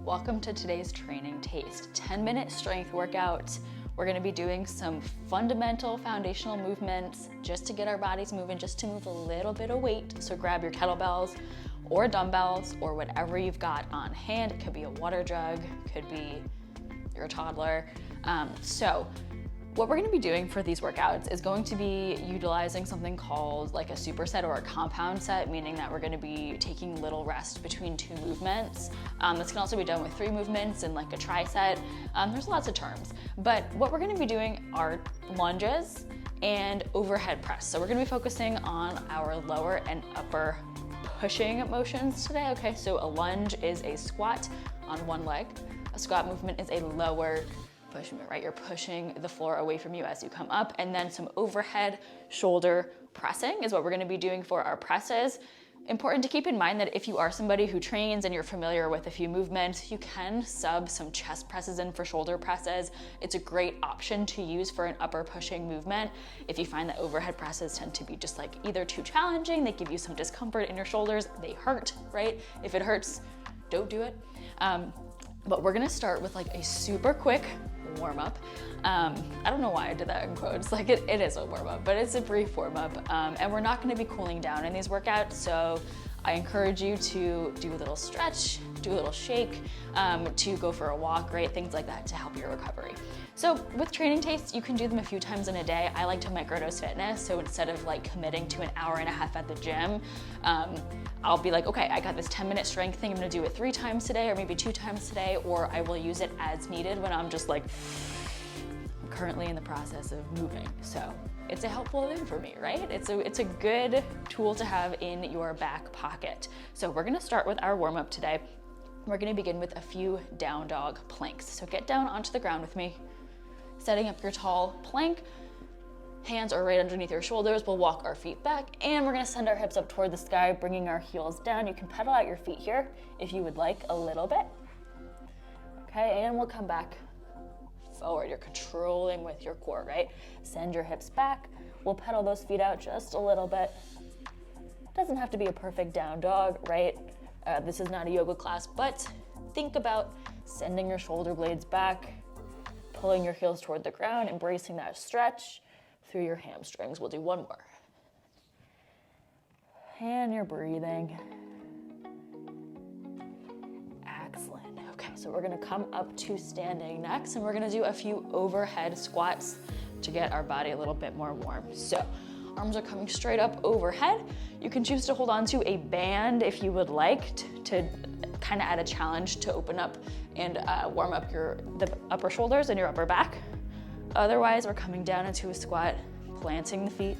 Welcome to today's training taste. 10-minute strength workout. We're gonna be doing some fundamental foundational movements just to get our bodies moving, just to move a little bit of weight. So grab your kettlebells or dumbbells or whatever you've got on hand. It could be a water jug, could be your toddler. What we're gonna be doing for these workouts is going to be utilizing something called like a superset or a compound set, meaning that we're gonna be taking little rest between two movements. This can also be done with 3 movements and like a tri-set. There's lots of terms, but what we're gonna be doing are lunges and overhead press. So we're gonna be focusing on our lower and upper pushing motions today. Okay, so a lunge is a squat on one leg. A squat movement is a lower push movement, right? You're pushing the floor away from you as you come up, and then some overhead shoulder pressing is what we're gonna be doing for our presses. Important to keep in mind that if you are somebody who trains and you're familiar with a few movements, you can sub some chest presses in for shoulder presses. It's a great option to use for an upper pushing movement. If you find that overhead presses tend to be just like either too challenging, they give you some discomfort in your shoulders, they hurt, right? If it hurts, don't do it. But we're gonna start with like a super quick warm up. I don't know why I did that in quotes, like it is a warm up, but it's a brief warm up. And we're not gonna be cooling down in these workouts, so I encourage you to do a little stretch, do a little shake, to go for a walk, right? Things like that to help your recovery. So with training tastes, you can do them a few times in a day. I like to microdose fitness, so instead of like committing to an hour and a half at the gym, I'll be like, okay, I got this 10-minute strength thing, I'm gonna do it 3 times today or maybe 2 times today, or I will use it as needed when I'm just like, I'm currently in the process of moving. So it's a helpful thing for me, right? It's a good tool to have in your back pocket. So we're gonna start with our warm up today. We're gonna begin with a few down dog planks. So get down onto the ground with me, setting up your tall plank. Hands are right underneath your shoulders. We'll walk our feet back and we're gonna send our hips up toward the sky, bringing our heels down. You can pedal out your feet here if you would like a little bit. Okay, and we'll come back forward. You're controlling with your core, right? Send your hips back. We'll pedal those feet out just a little bit. Doesn't have to be a perfect down dog, right? This is not a yoga class, but think about sending your shoulder blades back, pulling your heels toward the ground, embracing that stretch through your hamstrings. We'll do one more. And you're breathing. Excellent. Okay, so we're gonna come up to standing next, and we're gonna do a few overhead squats to get our body a little bit more warm. So arms are coming straight up overhead. You can choose to hold on to a band if you would like to kind of add a challenge to open up and warm up the upper shoulders and your upper back. Otherwise, we're coming down into a squat, planting the feet.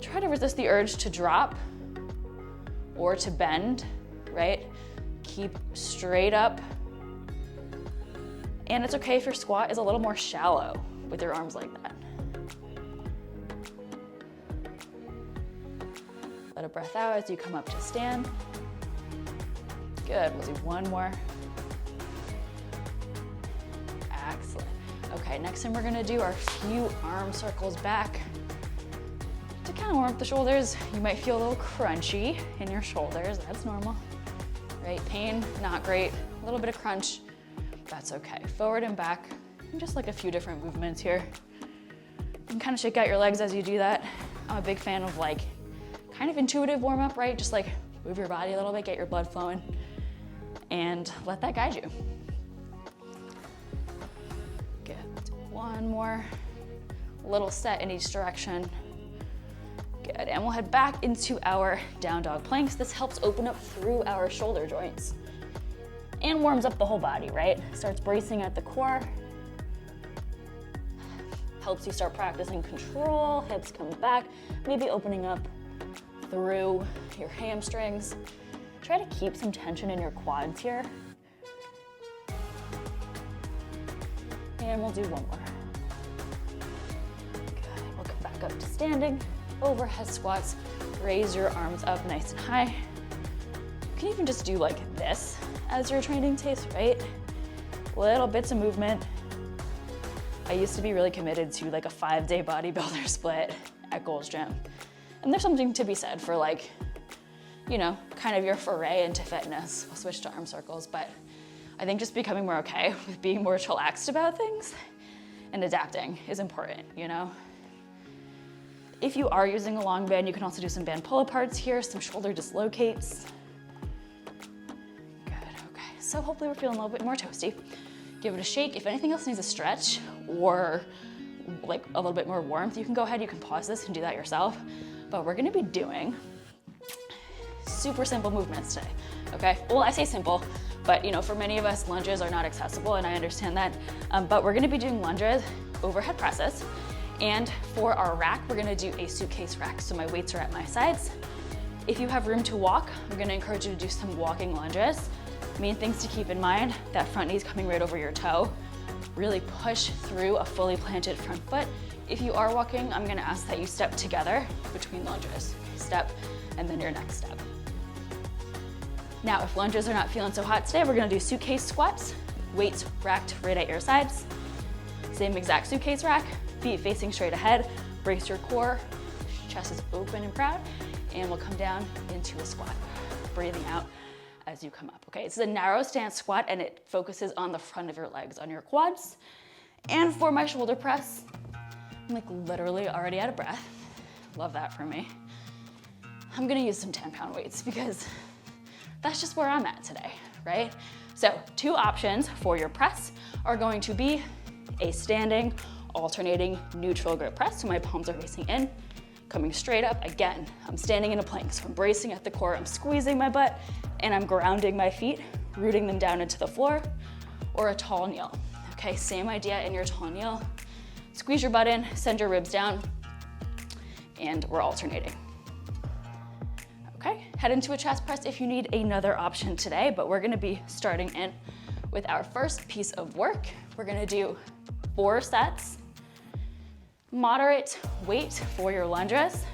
Try to resist the urge to drop or to bend, right? Keep straight up. And it's okay if your squat is a little more shallow with your arms like that. Let a breath out as you come up to stand. Good, we'll do one more. Excellent. Okay, next thing we're gonna do are a few arm circles back. To kind of warm up the shoulders, you might feel a little crunchy in your shoulders. That's normal, right? Pain, not great. A little bit of crunch, that's okay. Forward and back, and just like a few different movements here. You can kind of shake out your legs as you do that. I'm a big fan of like kind of intuitive warm up, right? Just like move your body a little bit, get your blood flowing, and let that guide you. Good. One more little set in each direction. Good. And we'll head back into our down dog planks. This helps open up through our shoulder joints and warms up the whole body, right? Starts bracing at the core. Helps you start practicing control, hips come back, maybe opening up through your hamstrings. Try to keep some tension in your quads here. And we'll do one more. Good, we'll come back up to standing. Overhead squats, raise your arms up nice and high. You can even just do like this as your training taste, right? Little bits of movement. I used to be really committed to like a 5-day bodybuilder split at Gold's Gym. And there's something to be said for like you know, kind of your foray into fitness. We'll switch to arm circles, but I think just becoming more okay with being more chillaxed about things and adapting is important, you know? If you are using a long band, you can also do some band pull-aparts here, some shoulder dislocates. Good, okay. So hopefully we're feeling a little bit more toasty. Give it a shake. If anything else needs a stretch or like a little bit more warmth, you can go ahead, you can pause this and do that yourself. But we're gonna be doing super simple movements today, okay? Well, I say simple, but you know, for many of us, lunges are not accessible, and I understand that. But we're gonna be doing lunges, overhead presses, and for our rack, we're gonna do a suitcase rack. So my weights are at my sides. If you have room to walk, I'm gonna encourage you to do some walking lunges. Main things to keep in mind, that front knee's coming right over your toe. Really push through a fully planted front foot. If you are walking, I'm gonna ask that you step together between lunges. Step, and then your next step. Now, if lunges are not feeling so hot today, we're gonna do suitcase squats, weights racked right at your sides. Same exact suitcase rack, feet facing straight ahead, brace your core, chest is open and proud, and we'll come down into a squat, breathing out as you come up, okay? It's a narrow stance squat, and it focuses on the front of your legs, on your quads. And for my shoulder press, I'm like literally already out of breath. Love that for me. I'm gonna use some 10-pound weights because that's just where I'm at today, right? So 2 options for your press are going to be a standing, alternating neutral grip press. So my palms are facing in, coming straight up. Again, I'm standing in a plank, so I'm bracing at the core, I'm squeezing my butt, and I'm grounding my feet, rooting them down into the floor, or a tall kneel. Okay, same idea in your tall kneel. Squeeze your butt in, send your ribs down, and we're alternating. Okay, head into a chest press if you need another option today, but we're gonna be starting in with our first piece of work. We're gonna do 4 sets, moderate weight for your lunges,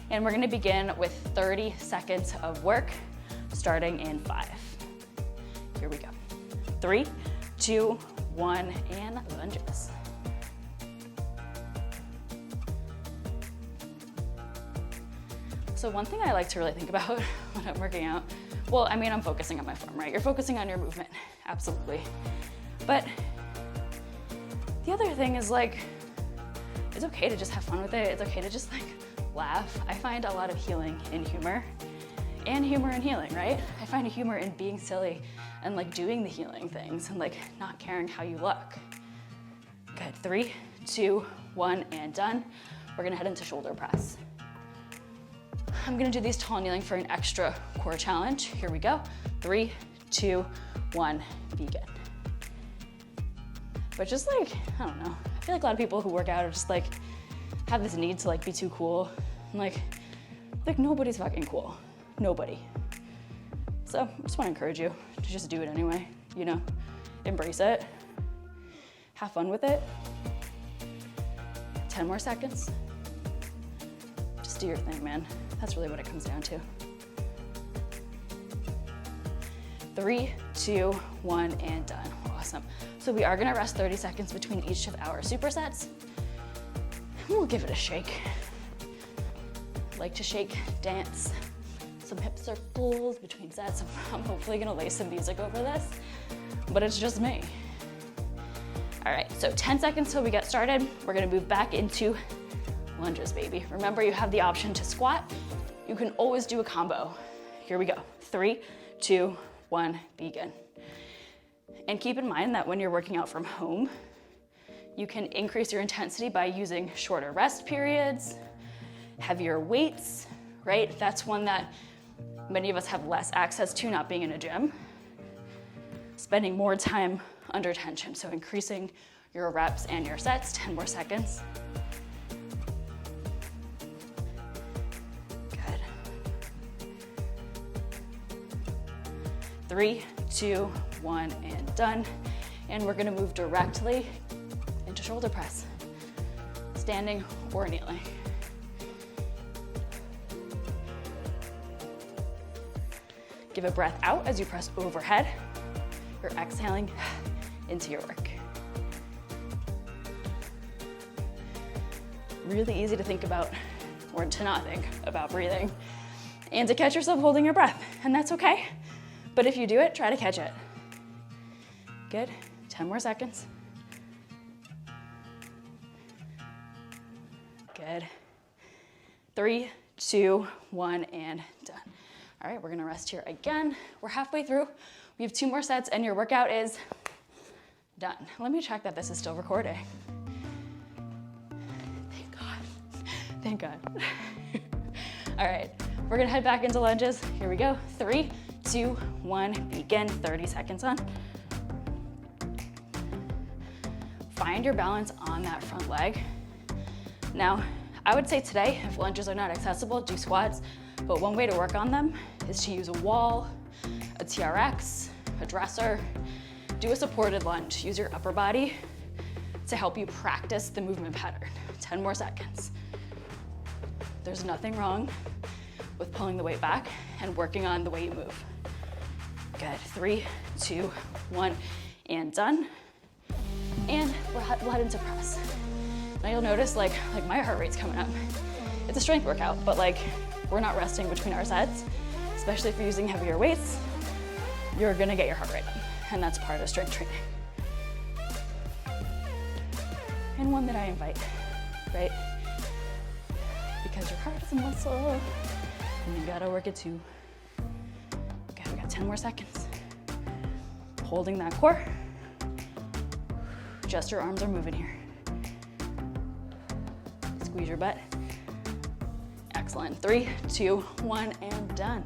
and we're gonna begin with 30 seconds of work, starting in 5. Here we go. 3, 2, 1, and lunges. So one thing I like to really think about when I'm working out, well, I mean, I'm focusing on my form, right? You're focusing on your movement, absolutely. But the other thing is like, it's okay to just have fun with it. It's okay to just like laugh. I find a lot of healing in humor, and humor in healing, right? I find humor in being silly and like doing the healing things and like not caring how you look. Good, 3, 2, 1, and done. We're gonna head into shoulder press. I'm gonna do these tall kneeling for an extra core challenge. Here we go. 3, 2, 1, begin. But just like, I don't know, I feel like a lot of people who work out are just like, have this need to like be too cool. And like nobody's fucking cool, nobody. So I just wanna encourage you to just do it anyway, you know? Embrace it, have fun with it. 10 more seconds. Just do your thing, man. That's really what it comes down to. 3, 2, 1, and done. Awesome. So we are gonna rest 30 seconds between each of our supersets. We'll give it a shake. Like to shake, dance, some hip circles between sets. I'm hopefully gonna lay some music over this, but it's just me. All right, so 10 seconds till we get started. We're gonna move back into lunges, baby. Remember, you have the option to squat. You can always do a combo. Here we go. 3, 2, 1, begin. And keep in mind that when you're working out from home, you can increase your intensity by using shorter rest periods, heavier weights, right? That's one that many of us have less access to, not being in a gym. Spending more time under tension, so increasing your reps and your sets. 10 more seconds. Good. 3, 2, 1, and done. And we're gonna move directly into shoulder press, standing or kneeling. Give a breath out as you press overhead. You're exhaling into your work. Really easy to think about, or to not think about breathing. and to catch yourself holding your breath, and that's okay. But if you do it, try to catch it. Good, 10 more seconds. Good. 3, 2, 1, and done. All right, we're gonna rest here again. We're halfway through. We have 2 more sets and your workout is done. Let me check that this is still recording. Thank God, thank God. All right, we're gonna head back into lunges. Here we go, 3, 2, 1, begin, 30 seconds on. Find your balance on that front leg. Now, I would say today, if lunges are not accessible, do squats, but one way to work on them is to use a wall, a TRX, a dresser, do a supported lunge. Use your upper body to help you practice the movement pattern. 10 more seconds. There's nothing wrong with pulling the weight back and working on the way you move. Good, 3, 2, 1, and done. And we'll head into press. Now you'll notice like my heart rate's coming up. It's a strength workout, but like we're not resting between our sets, especially if you're using heavier weights, you're gonna get your heart rate up, and that's part of strength training. And one that I invite, right? Because your heart is a muscle, and you gotta work it too. Okay, we got 10 more seconds. Holding that core. Just your arms are moving here. Squeeze your butt. Excellent. 3, 2, 1, and done.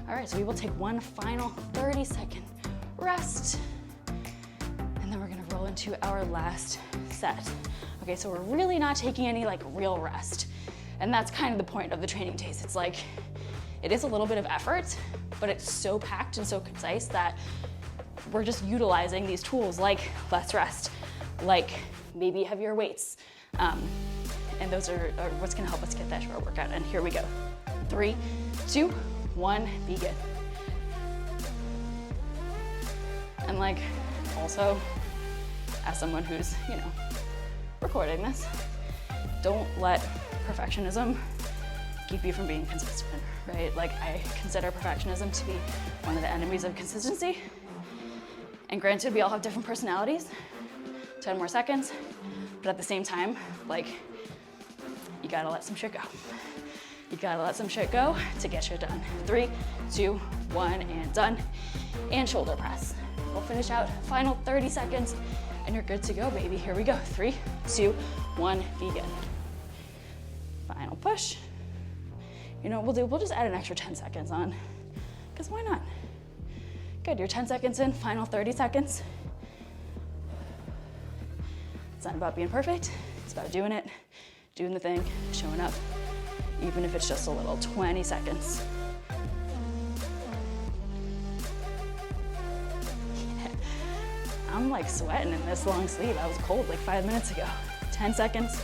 All right, so we will take one final 30-second rest. And then we're gonna roll into our last set. Okay, so we're really not taking any like real rest. And that's kind of the point of the training taste. It's like, it is a little bit of effort, but it's so packed and so concise that we're just utilizing these tools like let's rest, like maybe heavier weights. And those are what's gonna help us get that short workout. And here we go. 3, 2, 1, begin. And like, also, as someone who's, you know, recording this, don't let perfectionism keep you from being consistent, right? Like, I consider perfectionism to be one of the enemies of consistency. And granted, we all have different personalities. 10 more seconds, but at the same time, like, you gotta let some shit go. You gotta let some shit go to get shit done. 3, 2, 1, and done. And shoulder press. We'll finish out final 30 seconds, and you're good to go, baby. Here we go. 3, 2, 1, begin. Final push. You know what we'll just add an extra 10 seconds on, because why not? Good, you're 10 seconds in, final 30 seconds. It's not about being perfect, it's about doing it, doing the thing, showing up, even if it's just a little, 20 seconds. Yeah. I'm like sweating in this long sleeve. I was cold like 5 minutes ago. 10 seconds,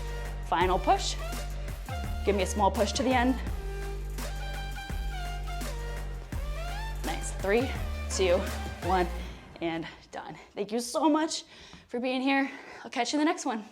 final push. Give me a small push to the end. Nice, 3, 2, 1, and done. Thank you so much for being here. I'll catch you in the next one.